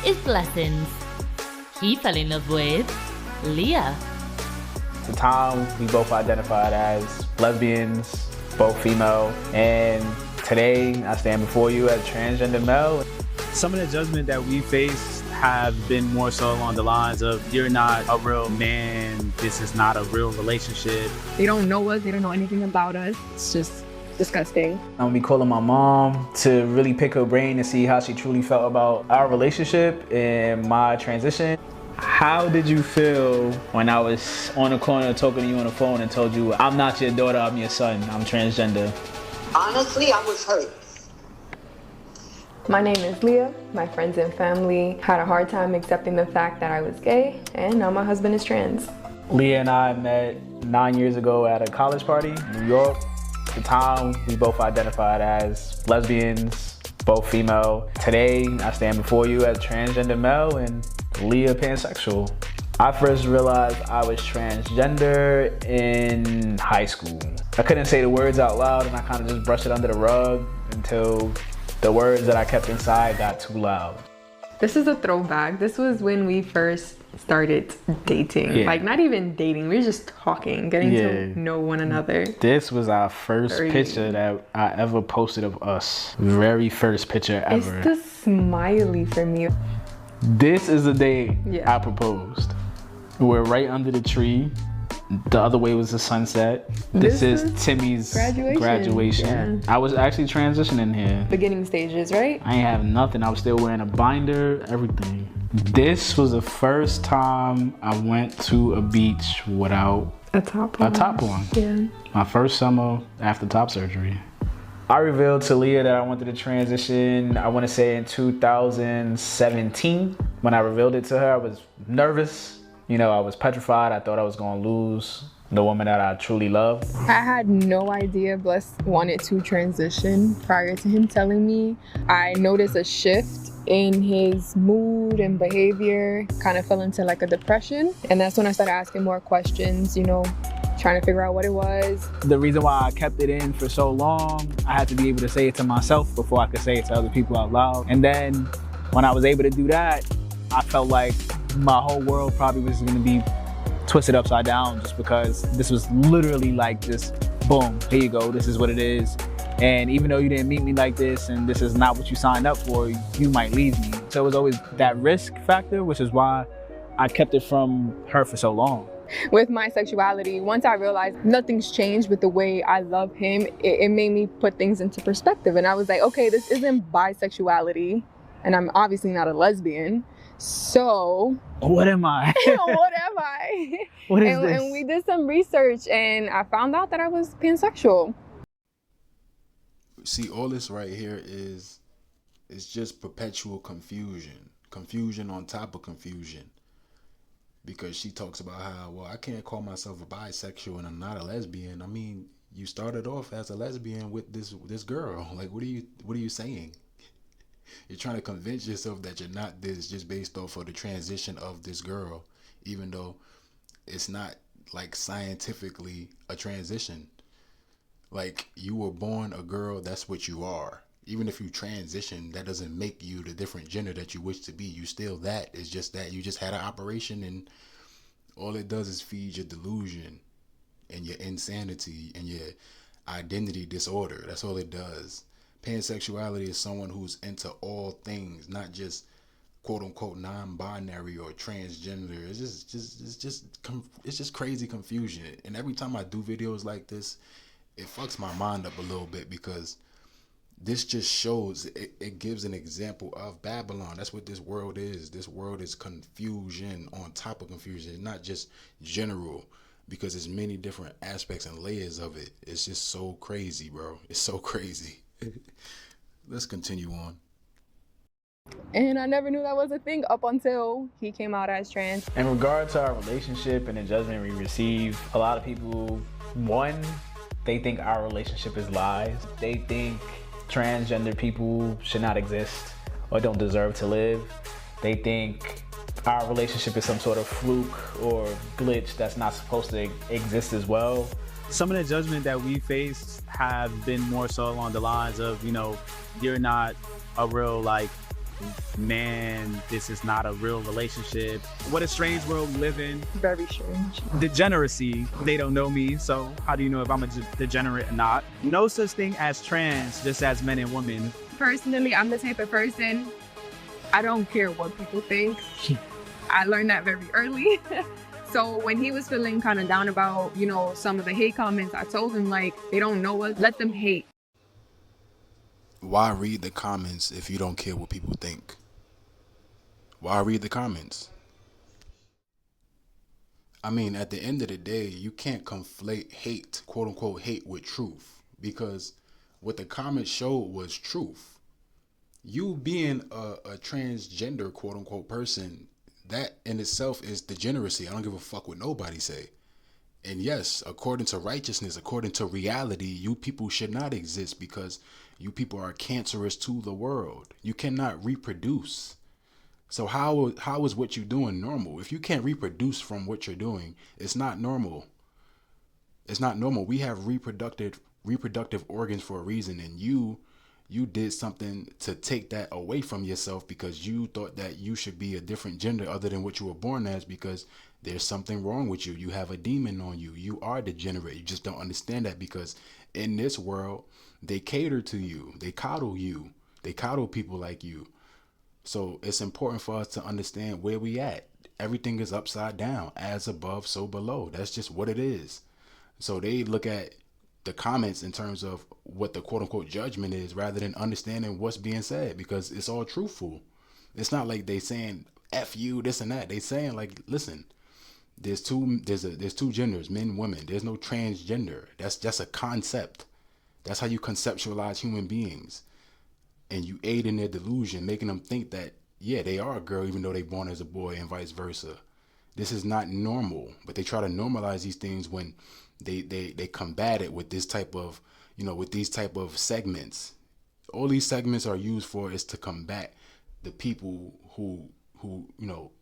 is blessings. He fell in love with Leah. At the time, we both identified as lesbians, both female, and today I stand before you as a transgender male. Some of the judgment that we face have been more so along the lines of, you're not a real man, this is not a real relationship. They don't know us, they don't know anything about us. It's just disgusting. I'm gonna be calling my mom to really pick her brain to see how she truly felt about our relationship and my transition. How did you feel when I was on the corner talking to you on the phone and told you, I'm not your daughter, I'm your son, I'm transgender? Honestly, I was hurt. My name is Leah. My friends and family had a hard time accepting the fact that I was gay, and now my husband is trans. Leah and I met 9 years ago at a college party in New York. At the time, we both identified as lesbians, both female. Today, I stand before you as a transgender male and Leah pansexual. I first realized I was transgender in high school. I couldn't say the words out loud and I kind of just brushed it under the rug until the words that I kept inside got too loud. This is a throwback. This was when we first started dating. Yeah. Like, not even dating, we were just talking, getting to know one another. This was our first picture that I ever posted of us. Very first picture ever. It's the smiley for me. This is the day I proposed. We're right under the tree. The other way was the sunset. This is Timmy's graduation. Yeah. I was actually transitioning here. Beginning stages, right? I ain't have nothing. I was still wearing a binder, everything. This was the first time I went to a beach without a top on. Yeah. My first summer after top surgery. I revealed to Leah that I wanted to transition, I want to say in 2017. When I revealed it to her, I was nervous. You know, I was petrified. I thought I was going to lose the woman that I truly love. I had no idea Bless wanted to transition prior to him telling me. I noticed a shift in his mood and behavior, kind of fell into like a depression. And that's when I started asking more questions, you know, trying to figure out what it was. The reason why I kept it in for so long, I had to be able to say it to myself before I could say it to other people out loud. And then when I was able to do that, I felt like my whole world probably was gonna be twisted upside down just because this was literally like just boom, here you go, this is what it is. And even though you didn't meet me like this and this is not what you signed up for, you might leave me. So it was always that risk factor, which is why I kept it from her for so long. With my sexuality, once I realized nothing's changed with the way I love him, it made me put things into perspective. And I was like, okay, this isn't bisexuality, and I'm obviously not a lesbian. So what am I? What am I? What is this? And we did some research and I found out that I was pansexual. See, all this right here is just perpetual confusion. Confusion on top of confusion. Because she talks about how, well, I can't call myself a bisexual and I'm not a lesbian. I mean, you started off as a lesbian with this girl. Like, what are you saying? You're trying to convince yourself that you're not this just based off of the transition of this girl, even though it's not like scientifically a transition. Like, you were born a girl, that's what you are. Even if you transition, that doesn't make you the different gender that you wish to be. You still that. It's just that you just had an operation, and all it does is feed your delusion and your insanity and your identity disorder. That's all it does. Pansexuality is someone who's into all things, not just quote unquote non-binary or transgender. It's just crazy confusion. And every time I do videos like this, it fucks my mind up a little bit because this just shows, it gives an example of Babylon. That's what this world is. This world is confusion on top of confusion, not just general, because there's many different aspects and layers of it. It's just so crazy, bro. It's so crazy. Let's continue on. And I never knew that was a thing up until he came out as trans. In regard to our relationship and the judgment we receive, a lot of people, one, they think our relationship is lies. They think transgender people should not exist or don't deserve to live. They think our relationship is some sort of fluke or glitch that's not supposed to exist as well. Some of the judgment that we face have been more so along the lines of, you know, you're not a real like man, this is not a real relationship. What a strange world we live in. Very strange. Degeneracy, they don't know me, so how do you know if I'm a degenerate or not? No such thing as trans, just as men and women. Personally, I'm the type of person, I don't care what people think. I learned that very early. So when he was feeling kind of down about, you know, some of the hate comments, I told him, like, they don't know us, let them hate. Why read the comments if you don't care what people think? Why read the comments? I mean, at the end of the day, you can't conflate hate, quote unquote, hate with truth, because what the comments showed was truth. You being a transgender, quote unquote, person, that in itself is degeneracy. I don't give a fuck what nobody say. And yes, according to righteousness, according to reality, you people should not exist because you people are cancerous to the world. You cannot reproduce. So how is what you're doing normal? If you can't reproduce from what you're doing, it's not normal. It's not normal. We have reproductive organs for a reason, and you did something to take that away from yourself because you thought that you should be a different gender other than what you were born as, because there's something wrong with you. You have a demon on you. You are degenerate. You just don't understand that because in this world, they cater to you. They coddle you. They coddle people like you. So it's important for us to understand where we at. Everything is upside down. As above, so below. That's just what it is. So they look at the comments in terms of what the quote unquote judgment is rather than understanding what's being said, because it's all truthful. It's not like they saying F you, this and that. They saying like, listen, there's two genders, men, women. There's no transgender. That's just a concept. That's how you conceptualize human beings. And you aid in their delusion, making them think that, yeah, they are a girl even though they born as a boy and vice versa. This is not normal, but they try to normalize these things when they combat it with this type of, with these type of segments. All these segments are used for is to combat the people who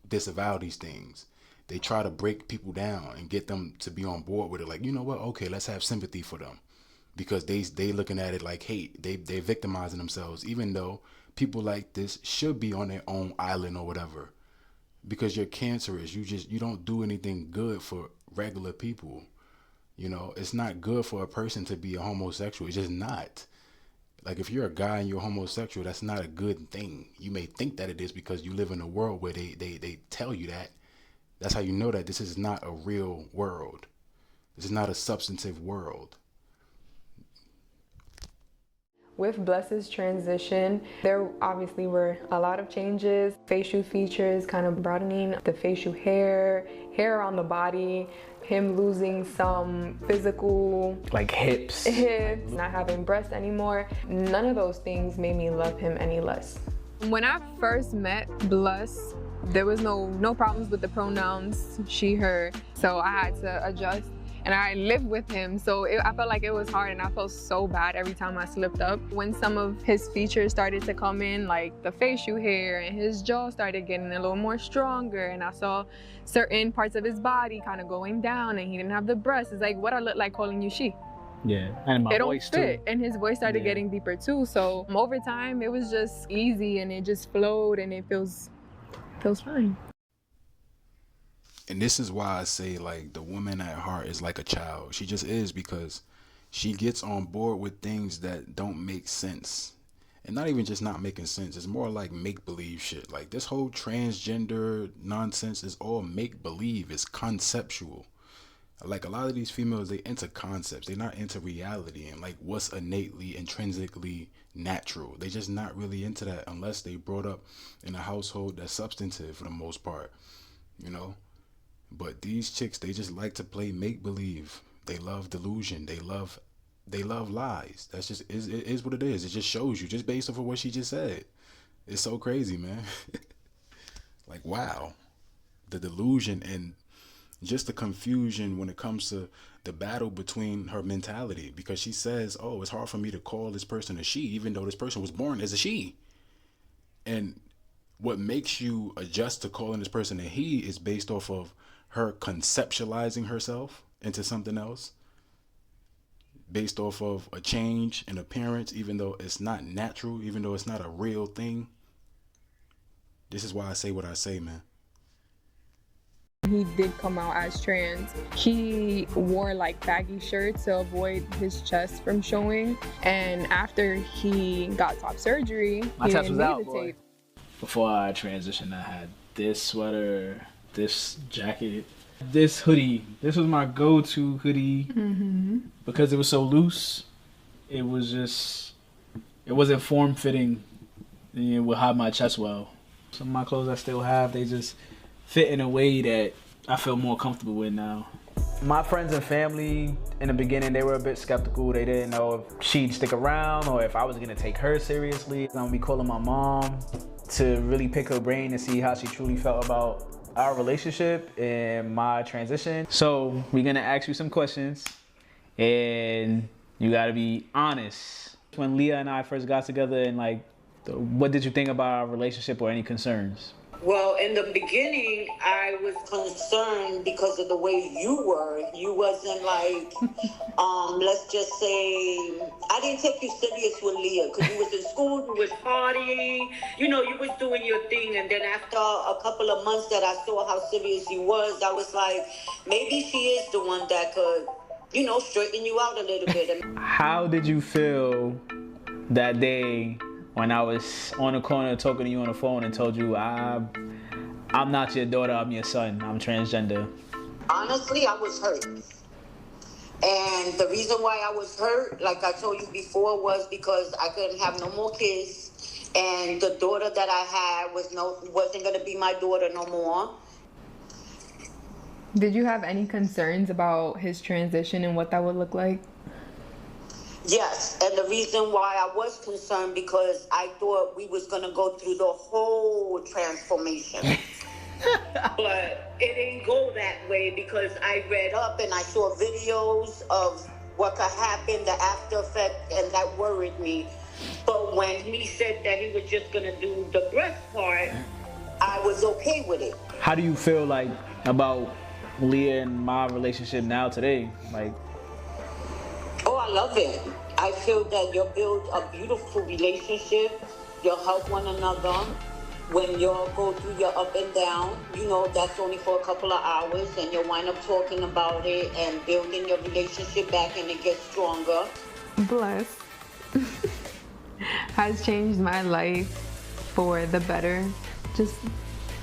disavow these things. They try to break people down and get them to be on board with it. Like, you know what? Okay, let's have sympathy for them, because they looking at it like hate. They victimizing themselves, even though people like this should be on their own island or whatever. Because you're cancerous. You don't do anything good for regular people. It's not good for a person to be a homosexual. It's just not. Like, if you're a guy and you're homosexual, that's not a good thing. You may think that it is because you live in a world where they tell you that. That's how you know that this is not a real world. This is not a substantive world. With Bless's transition, there obviously were a lot of changes. Facial features kind of broadening, the facial hair on the body, him losing some physical, like hips, not having breasts anymore. None of those things made me love him any less. When I first met Bless, there was no problems with the pronouns she, her, so I had to adjust. And I lived with him, so I felt like it was hard, and I felt so bad every time I slipped up. When some of his features started to come in, like the facial hair and his jaw started getting a little more stronger, and I saw certain parts of his body kind of going down, and he didn't have the breasts. It's like, what I look like calling you she? Yeah, and my it voice don't fit. too. And his voice started getting deeper too. So over time, it was just easy, and it just flowed, and it feels fine. And this is why I say, like, the woman at heart is like a child. She just is, because she gets on board with things that don't make sense. And not even just not making sense. It's more like make-believe shit. Like, this whole transgender nonsense is all make-believe. It's conceptual. Like, a lot of these females, they into concepts. They're not into reality and, like, what's innately, intrinsically natural. They just not really into that unless they brought up in a household that's substantive for the most part, But these chicks, they just like to play make-believe. They love delusion. They love lies. That's just, it is what it is. It just shows you, just based off of what she just said. It's so crazy, man. Like, wow. The delusion and just the confusion when it comes to the battle between her mentality. Because she says, oh, it's hard for me to call this person a she, even though this person was born as a she. And what makes you adjust to calling this person a he is based off of her conceptualizing herself into something else, based off of a change in appearance, even though it's not natural, even though it's not a real thing. This is why I say what I say, man. He did come out as trans. He wore like baggy shirts to avoid his chest from showing. And after he got top surgery, My he test didn't was need out, the boy. tape. Before I transitioned, I had this sweater, this jacket, this hoodie. This was my go-to hoodie because it was so loose. It wasn't form-fitting. And it would hide my chest well. Some of my clothes I still have, they just fit in a way that I feel more comfortable with now. My friends and family, in the beginning, they were a bit skeptical. They didn't know if she'd stick around or if I was gonna take her seriously. I'm gonna be calling my mom to really pick her brain and see how she truly felt about our relationship and my transition. So we're gonna ask you some questions and you gotta be honest. When Leah and I first got together, and like, what did you think about our relationship or any concerns? Well, in the beginning, I was concerned because of the way you were. You wasn't like, let's just say, I didn't take you serious with Leah because you was in school, you was partying, you know, you was doing your thing. And then after a couple of months that I saw how serious you was, I was like, maybe she is the one that could, you know, straighten you out a little bit. How did you feel that day when I was on the corner talking to you on the phone and told you I'm not your daughter, I'm your son, I'm transgender? Honestly, I was hurt. And the reason why I was hurt, like I told you before, was because I couldn't have no more kids. And the daughter that I had wasn't going to be my daughter no more. Did you have any concerns about his transition and what that would look like? Yes, and the reason why I was concerned because I thought we was gonna go through the whole transformation. But it didn't go that way because I read up and I saw videos of what could happen, the after effect, and that worried me. But when he said that he was just gonna do the breast part, I was okay with it. How do you feel like about Leah and my relationship now today? Like, oh, I love it. I feel that you build a beautiful relationship. You'll help one another. When y'all go through your up and down, you know, that's only for a couple of hours and you'll wind up talking about it and building your relationship back and it gets stronger. Bless has changed my life for the better. Just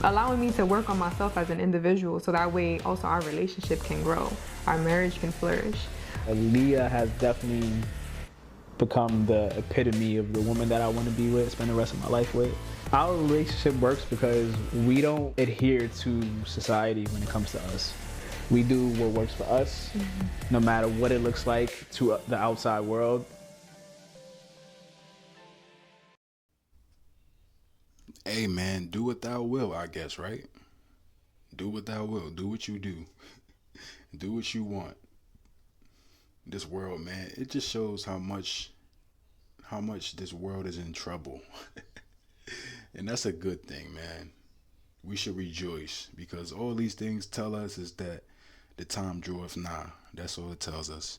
allowing me to work on myself as an individual so that way also our relationship can grow, our marriage can flourish. Leah has definitely become the epitome of the woman that I want to be with, spend the rest of my life with. Our relationship works because we don't adhere to society when it comes to us. We do what works for us, no matter what it looks like to the outside world. Hey, man, do what thou will, I guess, right? Do what thou will. Do what you do. Do what you want. This world, man, it just shows how much this world is in trouble. And that's a good thing, man. We should rejoice because all these things tell us is that the time draweth nigh. That's all it tells us.